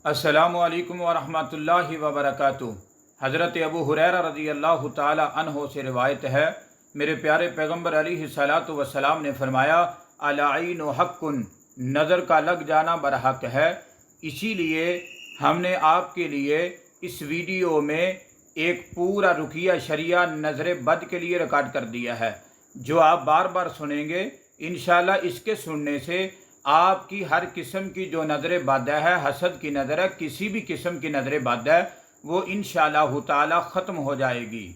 अस्सलामु अलैकुम वरहमतुल्लाहि वबरकातुहू। हज़रत अबू हुरैरा रज़ी अल्लाह ताला अन्हो से रिवायत है, मेरे प्यारे पैगम्बर अलैहिस्सलातु वस्सलाम ने फरमाया, अल-ऐनु हक़्क़ुन, नज़र का लग जाना बरहक है। इसीलिए हमने आपके लिए इस वीडियो में एक पूरा रुकिया शरिया नज़र बद के लिए रिकॉर्ड कर दिया है, जो आप बार बार सुनेंगे। इंशाअल्लाह इसके सुनने से आपकी हर किस्म की जो नज़र बद है, हसद की नज़र है, किसी भी किस्म की नज़र बद है, वो इंशाअल्लाह ताला ख़त्म हो जाएगी।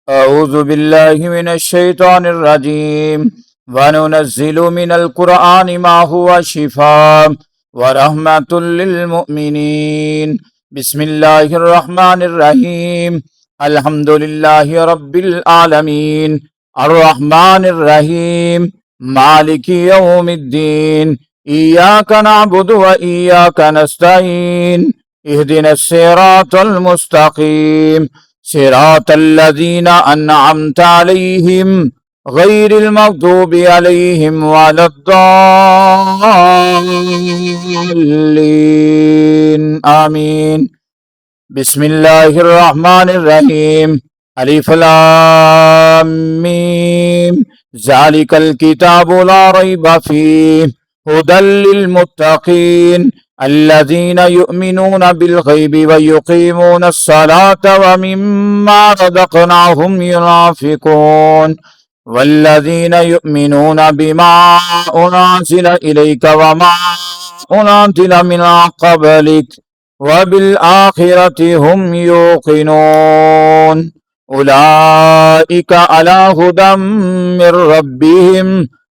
अऊज़ु बिल्लाहि मिनश शैतानिर रजीम व नुनज़्ज़िलु मिनल कुरआनि मा हुवा शिफ़ा व रहमतुल लिल मुमिनीन। बिस्मिल्लाहिर रहमानिर रहीम। अल्हम्दुलिल्लाहि रब्बिल आलमीन अर्रहमानिर रहीम मालिकि यौमिद्दीन। इय्याका नअबुदु व इय्याका नस्तईन। इहदिनस सिरातल मुस्तक़ीम सिरातल्लज़ीना अन्अमता अलैहिम गैरिल मग़दूबि अलैहिम वलद्दाल्लीन। आमीन। बिस्मिल्लाहिर रहमानिर रहीम। अलिफ लाम मीम। ज़ालिकल किताबु ला रैब फ़ीहि हुदल लिल मुत्तक़ीन अल्लज़ीना युमिनूना बिल गैबि व युक़ीमूना अस्सलाता व मिम्मा रज़क़नाहुम युनफ़िक़ून वल्लज़ीना युमिनूना बिमा उनज़िला इलैका व मा उनज़िला मिन क़ब्लिक व बिल आखिरति हुम यूक़िनून उलाइका अला हुदम मिर रब्बिहिम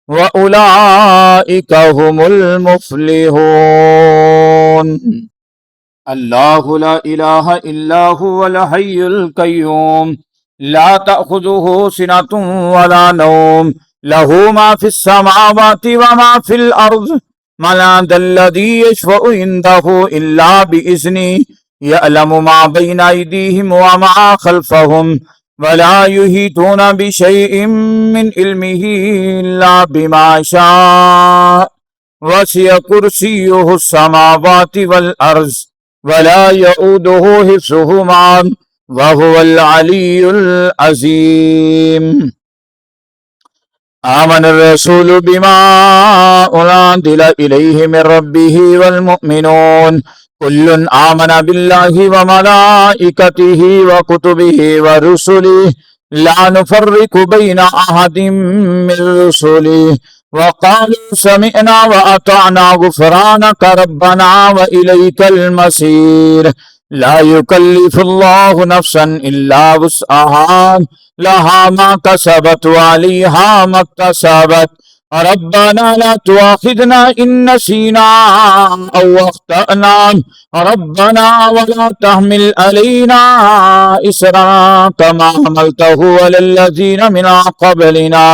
व उलाइका हुमुल मुफ्लिहून। अल्लाहु ला इलाहा इल्ला हुवल हय्युल कय्यूम ला तअख़ुज़ुहु सिनतुन वला नौम लहू मा फ़िस समावाति व मा फ़िल अर्ज़ मन दल्लज़ी यशफ़अु इंदहु इल्ला बिइज़्निहि यअलमु मा बैना अयदीहिम व मा ख़ल्फ़हुम वला युहीतूना बिशैइन मिन इल्मिहि इल्ला बिमा शाअ वसिअ कुर्सियुहु अस्समावाति वल अर्ज़ वला यऊदुहु हिफ्ज़ुहुमा व हुवल अलियुल अज़ीम। आमन रसूलु बिमा उनज़िला इलैहि मिर रब्बिहि वल मुमिनून कुल्लुन आमन बिल्लाहि व मलाइकतिहि व कुतुबिहि व रुसुलिहि ला नुफ़र्रिक़ु बैना अहदिम मिर रुसुलिहि व क़ालू समिअना व अतअना गुफ़रानक रब्बना व इलैकल मसीर। ला युकल्लिफ़ुल्लाहु नफ़्सन इल्ला वुस्अहा लहा मा कसबत व अलैहा मक्तसबत रब्बना ला तुआखिज़ना इन नसीना औ अख़्तअना रब्बना वला तहमिल अलैना इसरा कमा हमलतहु अलल्लज़ीना मिन क़ब्लिना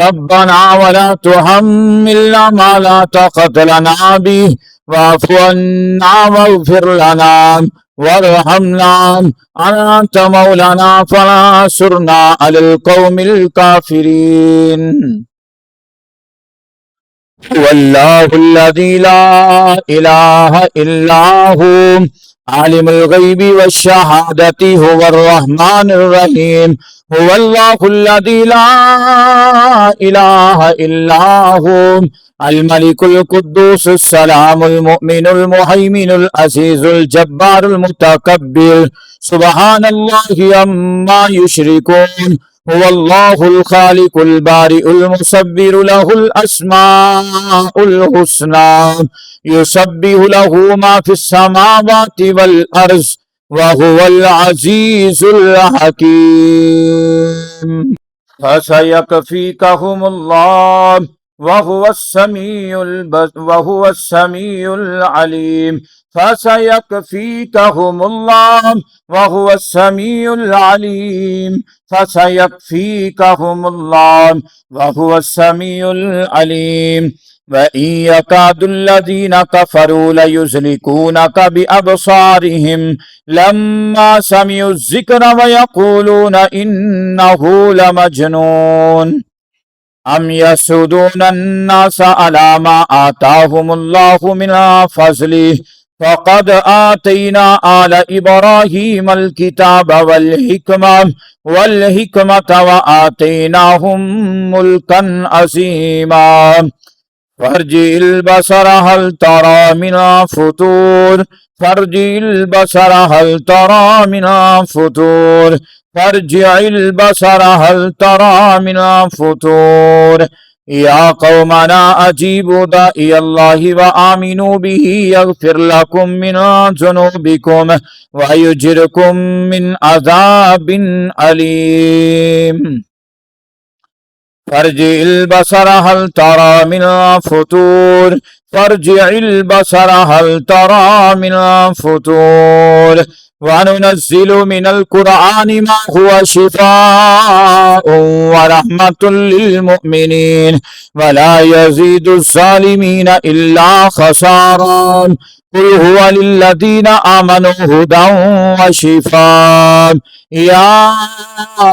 रब्बना वला तुहम्मिलना मा ला ताक़त लना बिहि वाफ़ु अन्ना वग़फ़िर लना वरहमना अन्त मौलाना फंसुरना अलल क़ौमिल काफ़िरीन। हुवल्लाहुल्लज़ी ला इलाहा इल्ला हु आलिमुल गैबि वश्शहादति हुवर रहमानिर रहीम। हुवल्लाहुल्लज़ी ला इलाहा इल्ला हु अल मलिकुल कुद्दूसुस सलामुल मुमिनुल मुहैमिनुल अज़ीज़ुल जब्बारुल मुतकब्बिर सुब्हानल्लाहि अम्मा युश्रिकून। हुवल्लाहुल खालिकुल बारिउल मुसव्विरु लहुल अस्माउल हुस्ना युसब्बिहु लहू मा फिस समावाति वल अर्ज़ व हुवल अज़ीज़ुल हकीम। फसयकफ़ीकहुमुल्लाह व हुवस समीउल अलीम। फसयकफ़ीकहुमुल्लाह व हुवस समीउल अलीम। फसयकफ़ीकहुमुल्लाह व हुवस समीउल अलीम। व इन यकादुल्लज़ीना कफ़रू लयुज़्लिकूनक बिअबसारिहिम लम्मा समिउज़्ज़िक्र व यक़ूलूना इन्नहु लमजनून अम यसुदून अन्नास अला मा आताहुमुल्लाहु मिन फज़लिहि فقد آتينا آل إبراهيم الكتاب والحكمة وآتيناهم ملكا عظيما فارجع البصر هل ترى من فطور فارجع البصر هل ترى من فطور فارجع البصر هل ترى من فطور يا قومنا أجيبوا داعي الله وآمنوا به يغفر لكم من ذنوبكم ويجركم من عذاب أليم فارجع البصر هل ترى من فطور فارجع البصر هل ترى من فطور وننزل من القرآن ما هو شفاء ورحمة للمؤمنين ولا يزيد الظالمين إلا خسارا قل هو للذين آمنوا هدى وشفاء يا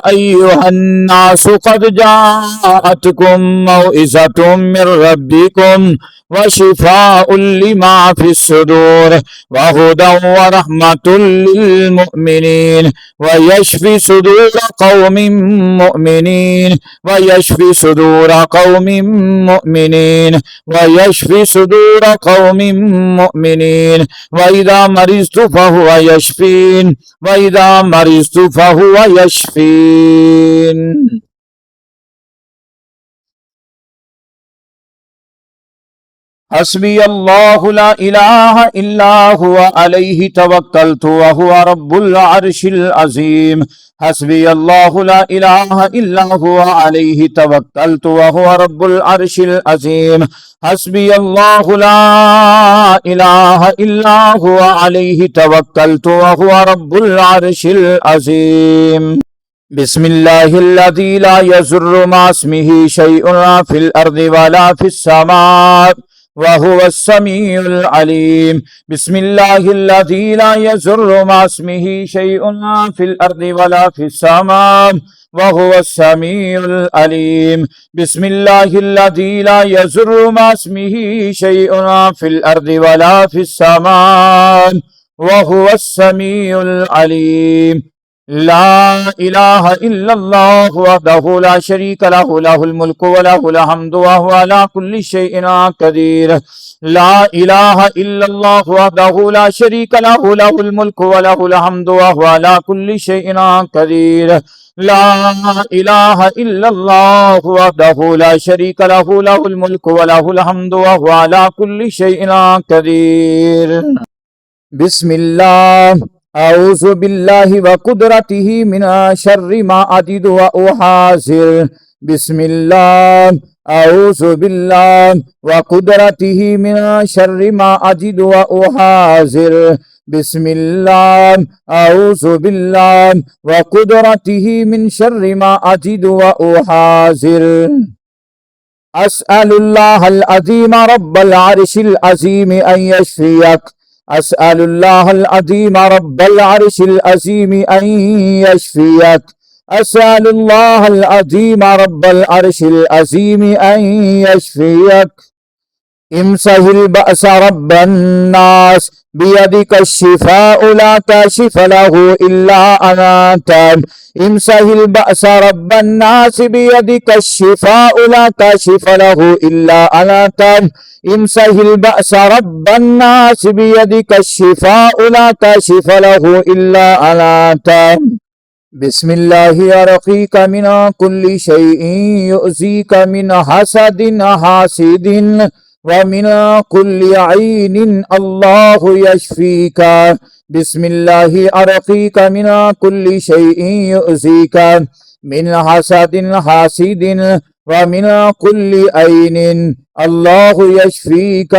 أيها الناس قد جاءتكم موعظة من ربكم وشفاء لما في الصدور وهدى ورحمة للمؤمنين ويشفي صدور قوم مؤمنين ويشفي صدور قوم مؤمنين ويشفي صدور قوم مؤمنين وإذا مرضت فهو يشفين وإذا مرضت فهو يشفين حسبي الله لا إله إلا هو عليه توكلت وهو رب العرش العظيم حسبي الله لا إله إلا هو عليه توكلت وهو رب العرش العظيم حسبي الله لا إله إلا هو عليه توكلت وهو رب العرش العظيم بسم الله الذي لا يضر مع اسمه شيء في الأرض ولا في السماء وهو السميع العليم بسم الله الذي لا يضر مع اسمه شيء في الأرض ولا في السماء وهو السميع العليم بسم الله الذي لا يضر مع اسمه شيء في الأرض ولا في السماء وهو السميع العليم لا إله إلا الله وحده لا شريك له له الملك وله الحمد وهو على كل شيء قدير لا إله إلا الله وحده لا شريك له له الملك وله الحمد وهو على كل شيء قدير لا إله إلا الله وحده لا شريك له له الملك وله الحمد وهو على كل شيء قدير بسم الله أعوذ بالله وقدرته من شر ما أجد وأحاذر بسم الله أعوذ بالله وقدرته من شر ما أجد وأحاذر بسم الله أعوذ بالله وقدرته من شر ما أجد وأحاذر أسأل الله العظيم رب العرش العظيم أن يشفيك أسأل الله العظيم رب العرش العظيم أن يشفيك أسأل الله العظيم رب العرش العظيم أن يشفيك امسح البأس رب الناس بيدك الشفاء لا كاشف له إلا أنت امسح البأس رب الناس بيدك الشفاء لا كاشف له إلا أنت امسح البأس رب الناس بيدك الشفاء لا كاشف له إلا أنت بسم الله أرقيك من كل شيء يؤذيك من حسد حاسد ومن كل عين الله يشفيك بسم الله أرقيك من كل شيء يؤذيك من حسد حاسد ومن كل عين الله يشفيك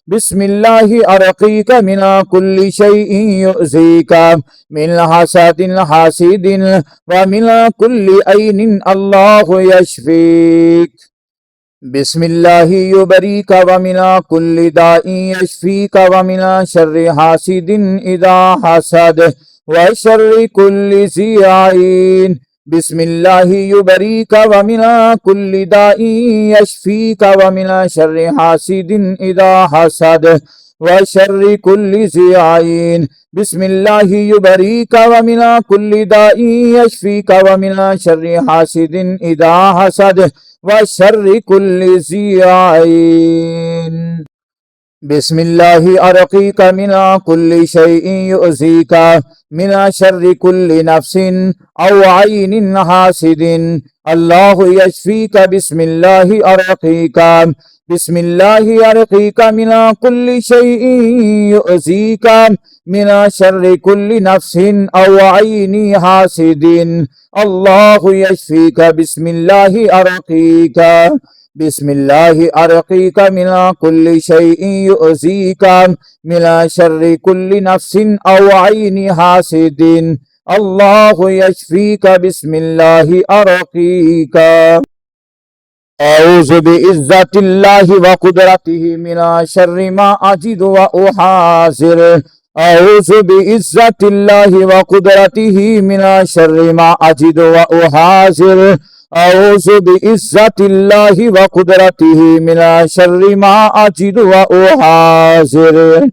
بسم الله أرقيك من كل شيء يؤذيك من حسد حاسد ومن كل عين الله يشفيك بسم الله يبريك ومن كل داء يشفيك ومن شر حاسد إذا حسد وشر كل ذي عين بسم الله يبريك ومن كل داء يشفيك ومن شر حاسد إذا حسد وشر كل ذي عين. بسم الله يبريك ومن كل داء يشفيك ومن شر حاسد إذا حسد وشر كل ذي عين. بسم الله أرقيك من كل شيء يؤذيك من شر كل نفس أو عين حاسد. الله يشفيك. بسم الله أرقيك. بسم الله أرقيك من كل شيء يؤذيك من شر كل نفس أو عين حاسد. الله يشفيك. بسم الله أرقيك. بسم الله أرقيك من كل شيء يؤذيك من شر كل نفس أو عين حاسد. الله يشفيك. بسم الله أرقيك. أعوذ بعزة الله وقدرته من شر ما أجد وأحاذر. أعوذ بعزة الله وقدرته من شر ما أجد وأحاذر. أعوذ بعزة الله وقدرته من شر ما أجد وأحاذر.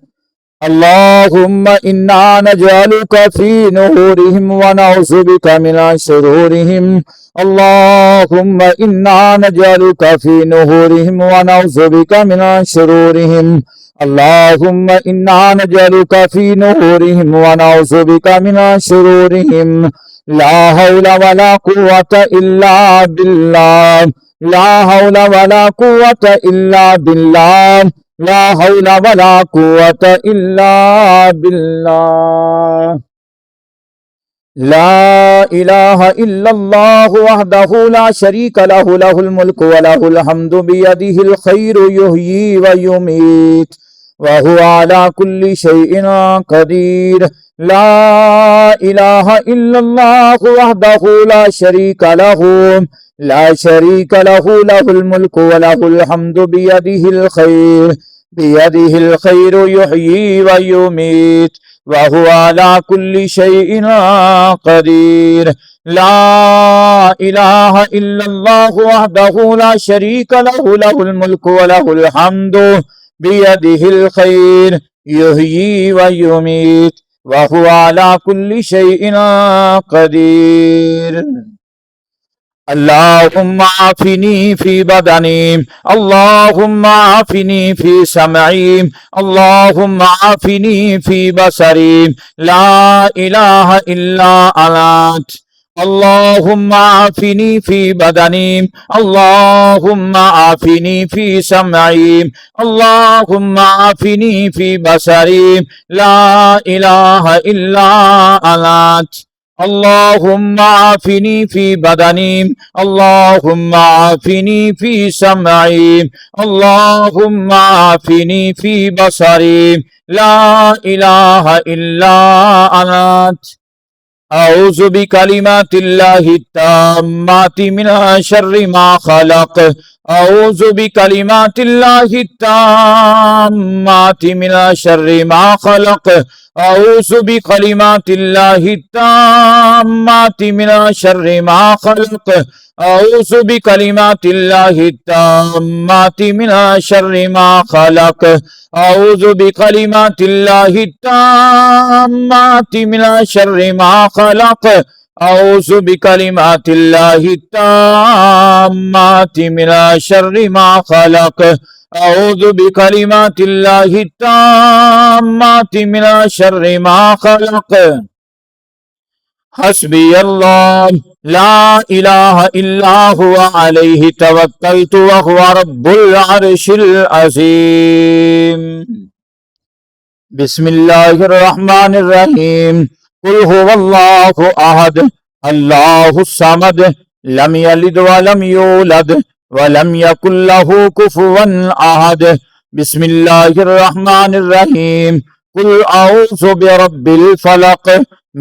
اللهم إنا نجعلك في نحورهم ونعوذ بك من شرورهم. اللهم إنا نجعلك في نحورهم ونعوذ بك من شرورهم. اللهم إنا نجعلك في نحورهم ونعوذ بك من شرورهم. لا حول ولا قوة إلا بالله. لا حول ولا قوة إلا بالله. لا حول ولا قوة إلا بالله. لا إله إلا الله وحده لا شريك له له الملك وله الحمد بيده الخير يحيي ويميت وهو على كل شيء قدير. لا إله إلا الله وحده لا شريك له لا شريك له له الملك وله الحمد بيده الخير يحيي ويميت وهو على كل شيء قدير. لا إله إلا الله وحده لا شريك له له الملك وله الحمد بيده الخير يحيي ويميت وهو على كل شيء قدير. اللهم عافني في بدني. اللهم عافني في سمعي. اللهم عافني في بصري. لا إله إلا أنت. اللهم عافني في بدني. اللهم عافني في سمعي. اللهم عافني في بصري. لا إله إلا أنت. اللهم عافني في بدني. اللهم عافني في سمعي. اللهم عافني في بصري. لا إله إلا أنت. أعوذ بكلمات الله التامات من شر ما خلق. أعوذ بكلمات الله التامات من شر ما خلق. أعوذ بكلمات الله التامات من شر ما خلق. أعوذ بكلمات الله التامات من شر ما خلق. أعوذ بكلمات الله التامات من شر ما خلق. أعوذ بكلمات الله التامات من شر ما خلق. أعوذ بكلمات الله التامات من شر ما خلق. حسبي الله لا إله إلا هو عليه توكلت وهو رب العرش العظيم. بسم الله الرحمن الرحيم. قل هو الله أحد الله الصمد لم يلد ولم يولد ولم يكن له كفوا أحد. بسم الله الرحمن الرحيم. قل أعوذ برب الفلق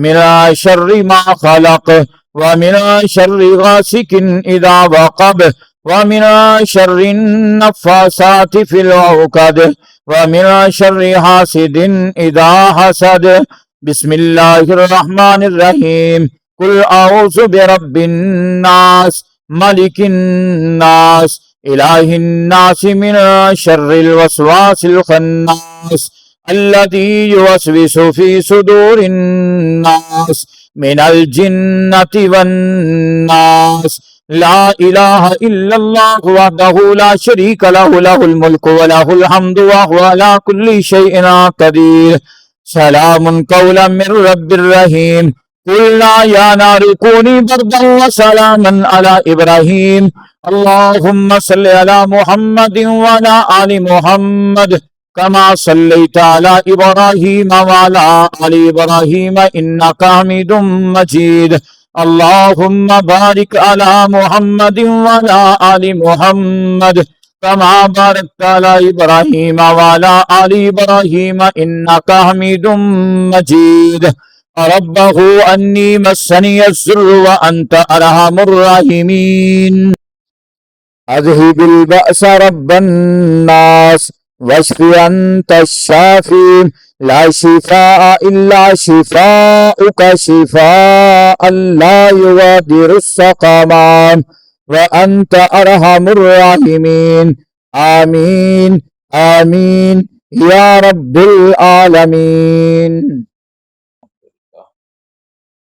من شر ما خلق ومن شر غاسق إذا وقب ومن شر النفاثات في العقد ومن شر حاسد إذا حسد. بسم الله الرحمن الرحيم. قل أعوذ برب الناس ملك الناس इलाहिन्नास मिन शर्रिल वसवासिल खन्नास अल्लज़ी युवस्विसु फी सुदूरिन्नास मिनल जिन्नति वन्नास। ला इलाहा इल्लल्लाह वहदहु ला शरीका लहु लहुल मुल्कु व लहुल हम्दु व हुवा अला कुल्ली शैइन क़दीर। सलामुन कौलन मिर रब्बिर रहीम। कुल्ना या नारु कूनी बर्दन व सलामन अला इब्राहीम। अल्लाहुम्मा सल्लि अला मुहम्मदिन व अला आलि मुहम्मद कमा सल्लैता अला इब्राहीम व अला आलि इब्राहीम इन्नका हमीदुम मजीद। अल्लाहुम्मा बारिक अला मुहम्मदिन व अला आलि मुहम्मद कमा बारकता अला इब्राहीम व अला आलि इब्राहीम इन्नका हमीदुम मजीद। रब्बहु अन्नी मस्सनी यस्सुर्रु व अंत अरहमुर राहिमीन। अज़हिबिल बअस रब्बन नास वश्फि अंत शाफी। ला शिफाअ इल्ला शिफाउका शिफाअन ला युगादिरु सक़मा व अंत अरहमुर राहिमीन। आमीन आमीन या रब्बिल आलमीन।